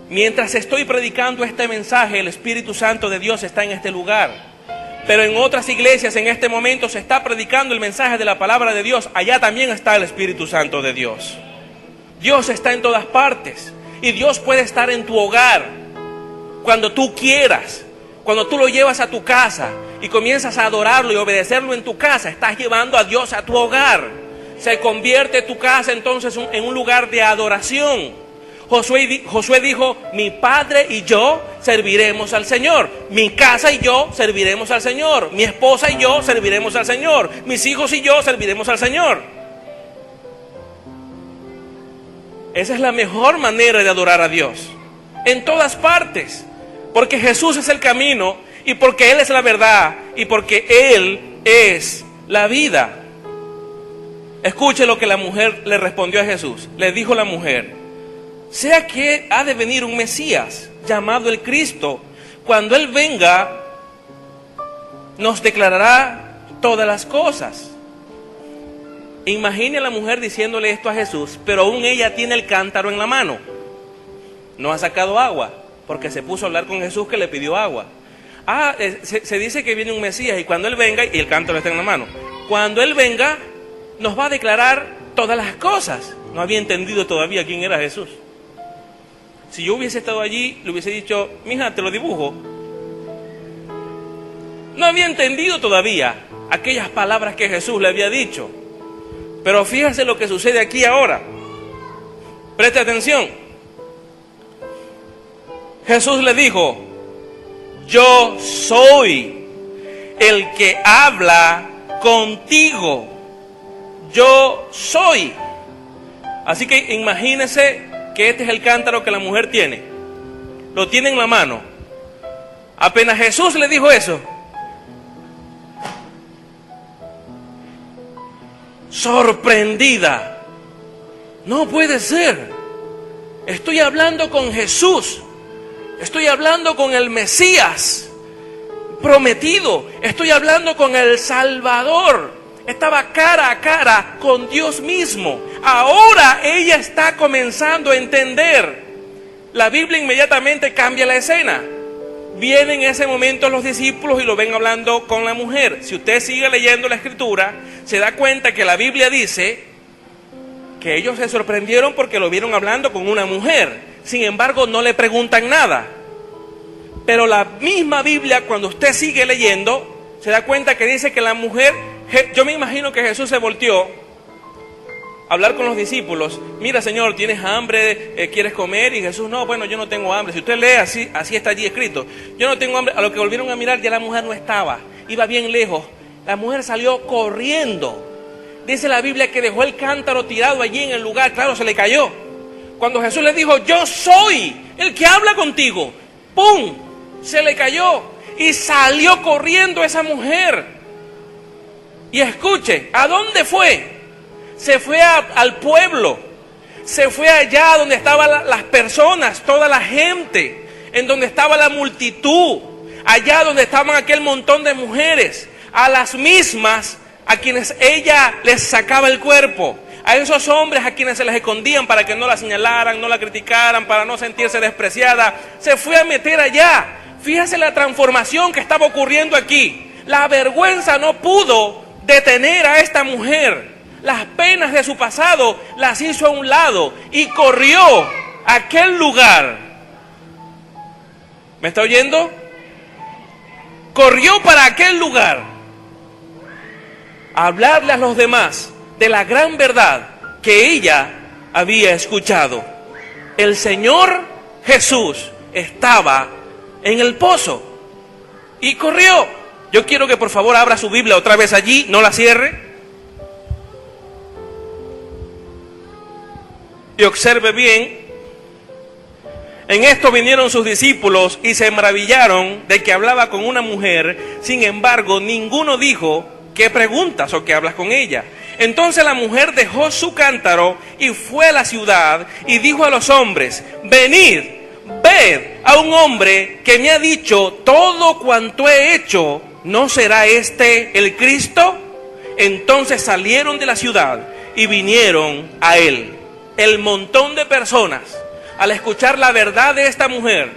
Speaker 1: Mientras estoy predicando este mensaje, el Espíritu Santo de Dios está en este lugar. Pero en otras iglesias en este momento se está predicando el mensaje de la palabra de Dios. Allá también está el Espíritu Santo de Dios. Dios está en todas partes. Y Dios puede estar en tu hogar cuando tú quieras. Cuando tú lo llevas a tu casa y comienzas a adorarlo y obedecerlo en tu casa, estás llevando a Dios a tu hogar. Se convierte tu casa entonces en un lugar de adoración. Josué dijo: mi padre y yo serviremos al Señor. Mi casa y yo serviremos al Señor. Mi esposa y yo serviremos al Señor. Mis hijos y yo serviremos al Señor. Esa es la mejor manera de adorar a Dios. En todas partes. Porque Jesús es el camino, y porque Él es la verdad, y porque Él es la vida. Escuche lo que la mujer le respondió a Jesús. Le dijo la mujer: sea que ha de venir un Mesías llamado el Cristo. Cuando Él venga, nos declarará todas las cosas. Imagine a la mujer diciéndole esto a Jesús, pero aún ella tiene el cántaro en la mano. No ha sacado agua, porque se puso a hablar con Jesús que le pidió agua. Se dice que viene un Mesías y cuando Él venga, y el cántaro está en la mano, cuando Él venga, nos va a declarar todas las cosas. No había entendido todavía quién era Jesús. Si yo hubiese estado allí, le hubiese dicho: mija, te lo dibujo. No había entendido todavía aquellas palabras que Jesús le había dicho. Pero fíjese lo que sucede aquí ahora. Preste atención. Jesús le dijo: yo soy el que habla contigo. Yo soy. Así que imagínese que este es el cántaro que la mujer tiene. Lo tiene en la mano. Apenas Jesús le dijo eso, sorprendida: no puede ser, estoy hablando con Jesús, estoy hablando con el Mesías prometido, estoy hablando con el Salvador. Estaba cara a cara con Dios mismo. Ahora ella está comenzando a entender. La Biblia inmediatamente cambia la escena. Vienen en ese momento los discípulos y lo ven hablando con la mujer. Si usted sigue leyendo la escritura, se da cuenta que la Biblia dice que ellos se sorprendieron porque lo vieron hablando con una mujer. Sin embargo, no le preguntan nada. Pero la misma Biblia, cuando usted sigue leyendo, se da cuenta que dice que la mujer, yo me imagino que Jesús se volteó a hablar con los discípulos. Mira, Señor, ¿tienes hambre? ¿Quieres comer? Y Jesús, no, bueno, yo no tengo hambre. Si usted lee así está allí escrito. Yo no tengo hambre. A lo que volvieron a mirar, ya la mujer no estaba. Iba bien lejos. La mujer salió corriendo. Dice la Biblia que dejó el cántaro tirado allí en el lugar. Claro, se le cayó. Cuando Jesús le dijo, yo soy el que habla contigo, ¡pum!, se le cayó y salió corriendo esa mujer. Y escuche, ¿a dónde fue? Se fue al pueblo, se fue allá donde estaban las personas, toda la gente, en donde estaba la multitud, allá donde estaban aquel montón de mujeres, a las mismas a quienes ella les sacaba el cuerpo, a esos hombres a quienes se les escondían para que no la señalaran, no la criticaran, para no sentirse despreciada. Se fue a meter allá. Fíjese la transformación que estaba ocurriendo aquí. La vergüenza no pudo detener a esta mujer. Las penas de su pasado las hizo a un lado y corrió a aquel lugar. ¿Me está oyendo? Corrió para aquel lugar a hablarle a los demás de la gran verdad que ella había escuchado. El Señor Jesús estaba en el pozo y corrió. Yo quiero que por favor abra su Biblia otra vez allí, no la cierre, y observe bien. En esto vinieron sus discípulos y se maravillaron de que hablaba con una mujer. Sin embargo, ninguno dijo, ¿qué preguntas o qué hablas con ella? Entonces la mujer dejó su cántaro y fue a la ciudad y dijo a los hombres, venid, ved a un hombre que me ha dicho todo cuanto he hecho. ¿No será este el Cristo? Entonces salieron de la ciudad y vinieron a él. El montón de personas, al escuchar la verdad de esta mujer,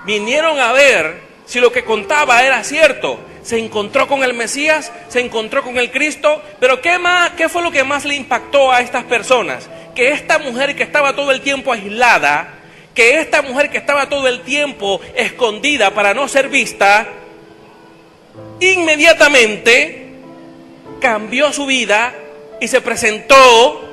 Speaker 1: vinieron a ver si lo que contaba era cierto. Se encontró con el Mesías, se encontró con el Cristo, pero ¿qué fue lo que más le impactó a estas personas? Que esta mujer que estaba todo el tiempo aislada, que esta mujer que estaba todo el tiempo escondida para no ser vista, inmediatamente cambió su vida y se presentó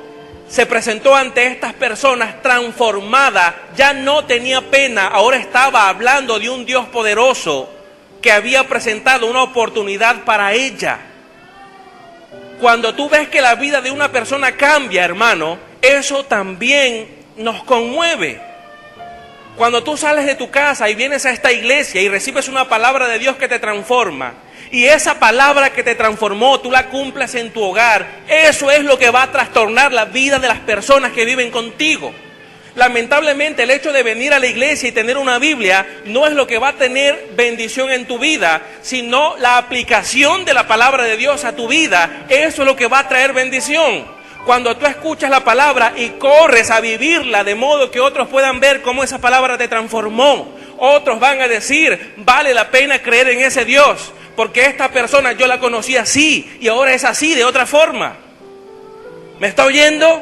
Speaker 1: ante estas personas transformada. Ya no tenía pena, ahora estaba hablando de un Dios poderoso que había presentado una oportunidad para ella. Cuando tú ves que la vida de una persona cambia, hermano, eso también nos conmueve. Cuando tú sales de tu casa y vienes a esta iglesia y recibes una palabra de Dios que te transforma, y esa palabra que te transformó, tú la cumples en tu hogar, eso es lo que va a trastornar la vida de las personas que viven contigo. Lamentablemente, el hecho de venir a la iglesia y tener una Biblia no es lo que va a tener bendición en tu vida, sino la aplicación de la palabra de Dios a tu vida. Eso es lo que va a traer bendición. Cuando tú escuchas la palabra y corres a vivirla de modo que otros puedan ver cómo esa palabra te transformó. Otros van a decir, vale la pena creer en ese Dios, porque esta persona yo la conocí así y ahora es así de otra forma. ¿Me está oyendo?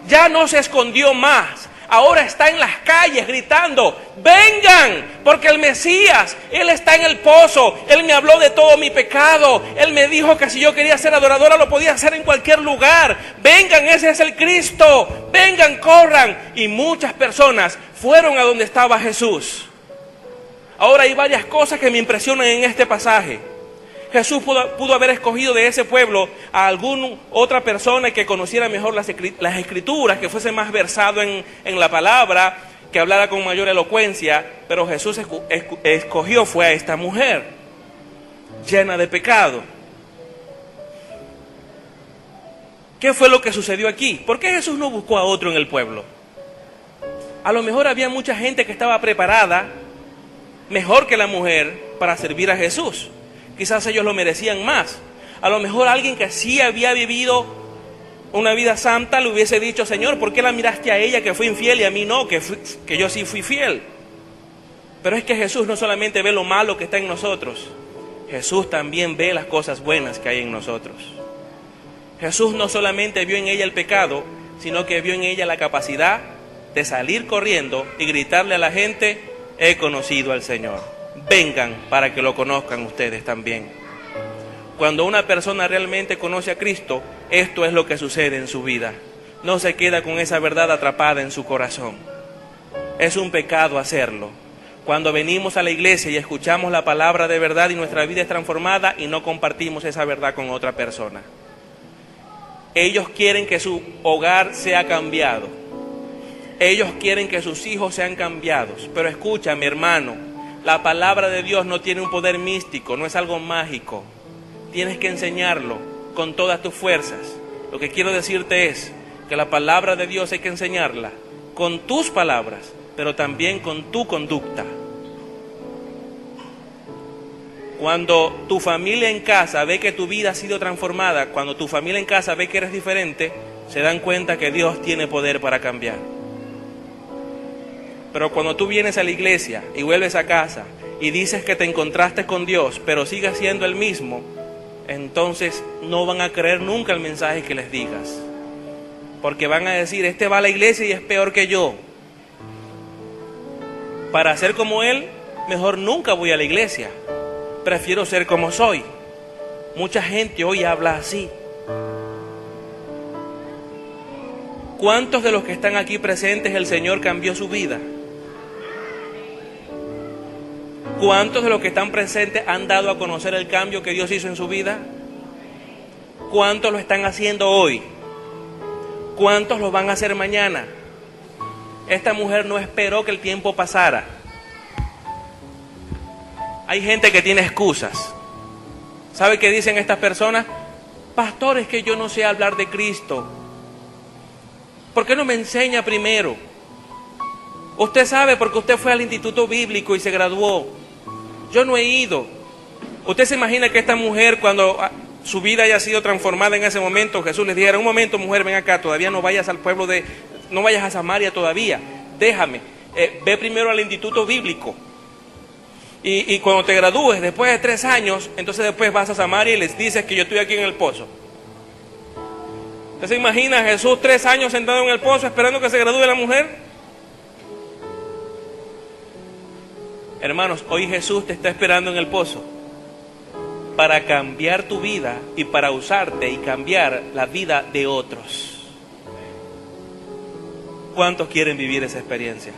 Speaker 1: Ya no se escondió más. Ahora está en las calles gritando, vengan, porque el Mesías, Él está en el pozo. Él me habló de todo mi pecado. Él me dijo que si yo quería ser adoradora lo podía hacer en cualquier lugar. Vengan, ese es el Cristo. Vengan, corran. Y muchas personas fueron a donde estaba Jesús. Ahora hay varias cosas que me impresionan en este pasaje. Jesús pudo haber escogido de ese pueblo a alguna otra persona que conociera mejor las escrituras, que fuese más versado en la palabra, que hablara con mayor elocuencia, pero Jesús escogió fue a esta mujer, llena de pecado. ¿Qué fue lo que sucedió aquí? ¿Por qué Jesús no buscó a otro en el pueblo? A lo mejor había mucha gente que estaba preparada, mejor que la mujer, para servir a Jesús. Quizás ellos lo merecían más. A lo mejor alguien que sí había vivido una vida santa le hubiese dicho, Señor, ¿por qué la miraste a ella que fue infiel y a mí no, que yo sí fui fiel? Pero es que Jesús no solamente ve lo malo que está en nosotros, Jesús también ve las cosas buenas que hay en nosotros. Jesús no solamente vio en ella el pecado, sino que vio en ella la capacidad de salir corriendo y gritarle a la gente: he conocido al Señor. Vengan para que lo conozcan ustedes también. Cuando una persona realmente conoce a Cristo, esto es lo que sucede en su vida. No se queda con esa verdad atrapada en su corazón. Es un pecado hacerlo. Cuando venimos a la iglesia y escuchamos la palabra de verdad y nuestra vida es transformada y no compartimos esa verdad con otra persona. Ellos quieren que su hogar sea cambiado. Ellos quieren que sus hijos sean cambiados. Pero escucha, mi hermano, la palabra de Dios no tiene un poder místico, no es algo mágico. Tienes que enseñarlo con todas tus fuerzas. Lo que quiero decirte es que la palabra de Dios hay que enseñarla con tus palabras, pero también con tu conducta. Cuando tu familia en casa ve que tu vida ha sido transformada, cuando tu familia en casa ve que eres diferente, se dan cuenta que Dios tiene poder para cambiar. Pero cuando tú vienes a la iglesia y vuelves a casa y dices que te encontraste con Dios, pero sigues siendo el mismo, entonces no van a creer nunca el mensaje que les digas. Porque van a decir: este va a la iglesia y es peor que yo. Para ser como él, mejor nunca voy a la iglesia. Prefiero ser como soy. Mucha gente hoy habla así. ¿Cuántos de los que están aquí presentes el Señor cambió su vida? ¿Cuántos de los que están presentes han dado a conocer el cambio que Dios hizo en su vida? ¿Cuántos lo están haciendo hoy? ¿Cuántos lo van a hacer mañana? Esta mujer no esperó que el tiempo pasara. Hay gente que tiene excusas. ¿Sabe qué dicen estas personas? Pastor, es que yo no sé hablar de Cristo. ¿Por qué no me enseña primero? Usted sabe porque usted fue al instituto bíblico y se graduó. Yo no he ido. ¿Usted se imagina que esta mujer, cuando su vida haya sido transformada en ese momento, Jesús les dijera: un momento, mujer, ven acá, todavía no vayas al pueblo no vayas a Samaria todavía, déjame, ve primero al instituto bíblico. Y cuando te gradúes, después de 3 años, entonces después vas a Samaria y les dices que yo estoy aquí en el pozo. ¿Usted se imagina a Jesús 3 años sentado en el pozo esperando que se gradúe la mujer? Hermanos, hoy Jesús te está esperando en el pozo para cambiar tu vida y para usarte y cambiar la vida de otros. ¿Cuántos quieren vivir esa experiencia?